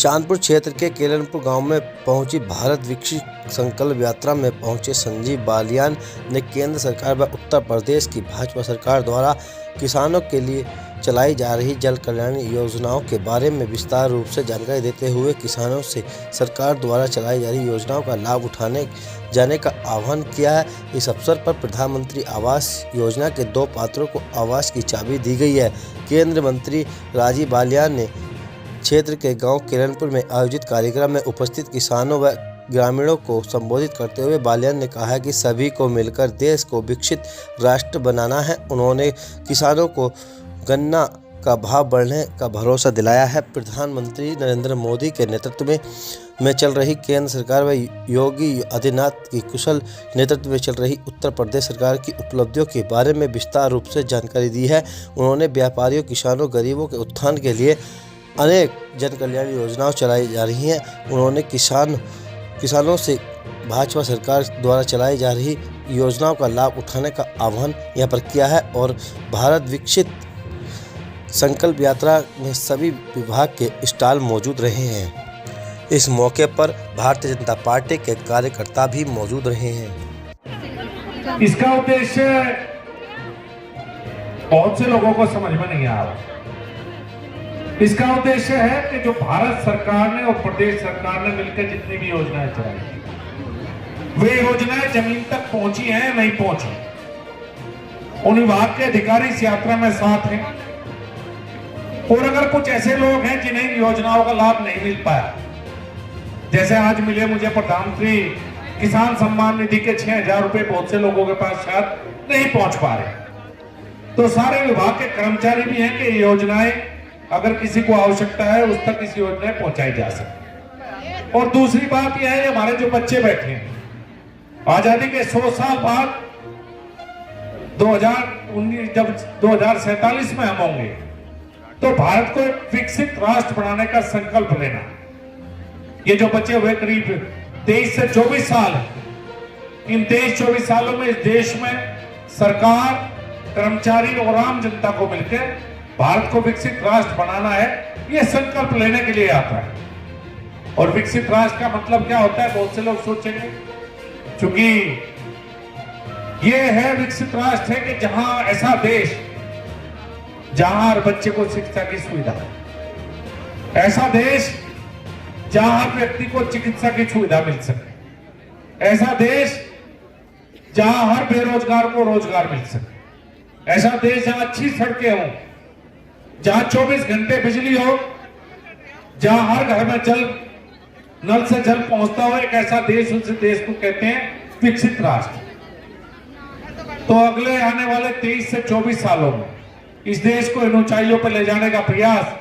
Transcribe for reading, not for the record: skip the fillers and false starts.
चांदपुर क्षेत्र के केलनपुर गांव में पहुंची भारत विकसित संकल्प यात्रा में पहुंचे संजीव बालियान ने केंद्र सरकार व उत्तर प्रदेश की भाजपा सरकार द्वारा किसानों के लिए चलाई जा रही जल कल्याण योजनाओं के बारे में विस्तार रूप से जानकारी देते हुए किसानों से सरकार द्वारा चलाई जा रही योजनाओं का लाभ उठाने जाने का आह्वान किया है। इस अवसर पर प्रधानमंत्री आवास योजना के 2 पात्रों को आवास की चाबी दी गई है। केंद्रीय मंत्री राजीव बालियान ने क्षेत्र के गांव केलनपुर में आयोजित कार्यक्रम में उपस्थित किसानों व ग्रामीणों को संबोधित करते हुए बालियान ने कहा कि सभी को मिलकर देश को विकसित राष्ट्र बनाना है। उन्होंने किसानों को गन्ना का भाव बढ़ने का भरोसा दिलाया है। प्रधानमंत्री नरेंद्र मोदी के नेतृत्व में चल रही केंद्र सरकार व योगी आदित्यनाथ की कुशल नेतृत्व में चल रही उत्तर प्रदेश सरकार की उपलब्धियों के बारे में विस्तार रूप से जानकारी दी है। उन्होंने व्यापारियों, किसानों, गरीबों के उत्थान के लिए अनेक जन कल्याण योजनाएं चलाई जा रही हैं। उन्होंने किसानों से भाजपा सरकार द्वारा चलाई जा रही योजनाओं का लाभ उठाने का आह्वान यहाँ पर किया है और भारत विकसित संकल्प यात्रा में सभी विभाग के स्टॉल मौजूद रहे हैं। इस मौके पर भारतीय जनता पार्टी के कार्यकर्ता भी मौजूद रहे हैं। इसका उद्देश्य बहुत से लोगों को समझ में नहीं आ रहा। इसका उद्देश्य है कि जो भारत सरकार ने और प्रदेश सरकार ने मिलकर जितनी भी योजनाएं चलाई, वे योजनाएं जमीन तक पहुंची हैं नहीं पहुंची। उन विभाग के अधिकारी इस यात्रा में साथ हैं और अगर कुछ ऐसे लोग हैं जिन्हें इन योजनाओं का लाभ नहीं मिल पाया, जैसे आज मिले मुझे प्रधानमंत्री किसान सम्मान निधि के 6,000 रुपए बहुत से लोगों के पास शायद नहीं पहुंच पा रहे, तो सारे विभाग के कर्मचारी भी हैं कि योजनाएं अगर किसी को आवश्यकता है उस तक इस योजनाएं पहुंचाई जा सके। और दूसरी बात यह है, हमारे जो बच्चे बैठे हैं, आजादी के 100 साल बाद 2019 जब 2047 में हम होंगे तो भारत को एक विकसित राष्ट्र बनाने का संकल्प लेना। ये जो बच्चे हुए करीब 23 से 24 साल, इन 23-24 सालों में इस देश में सरकार, कर्मचारी और आम जनता को मिलकर भारत को विकसित राष्ट्र बनाना है, यह संकल्प लेने के लिए आता है। और विकसित राष्ट्र का मतलब क्या होता है, बहुत से लोग सोचेंगे, क्योंकि यह है विकसित राष्ट्र है कि जहां ऐसा देश जहां हर बच्चे को शिक्षा की सुविधा है, ऐसा देश जहां हर व्यक्ति को चिकित्सा की सुविधा मिल सके, ऐसा देश जहां हर बेरोजगार को रोजगार मिल सके, ऐसा देश जहां अच्छी सड़कें हों, जहां 24 घंटे बिजली हो, जहां हर घर में जल नल से जल पहुंचता हो, एक ऐसा देश, उस देश को कहते हैं विकसित राष्ट्र। तो अगले आने वाले 23 से 24 सालों में इस देश को इन ऊंचाइयों पर ले जाने का प्रयास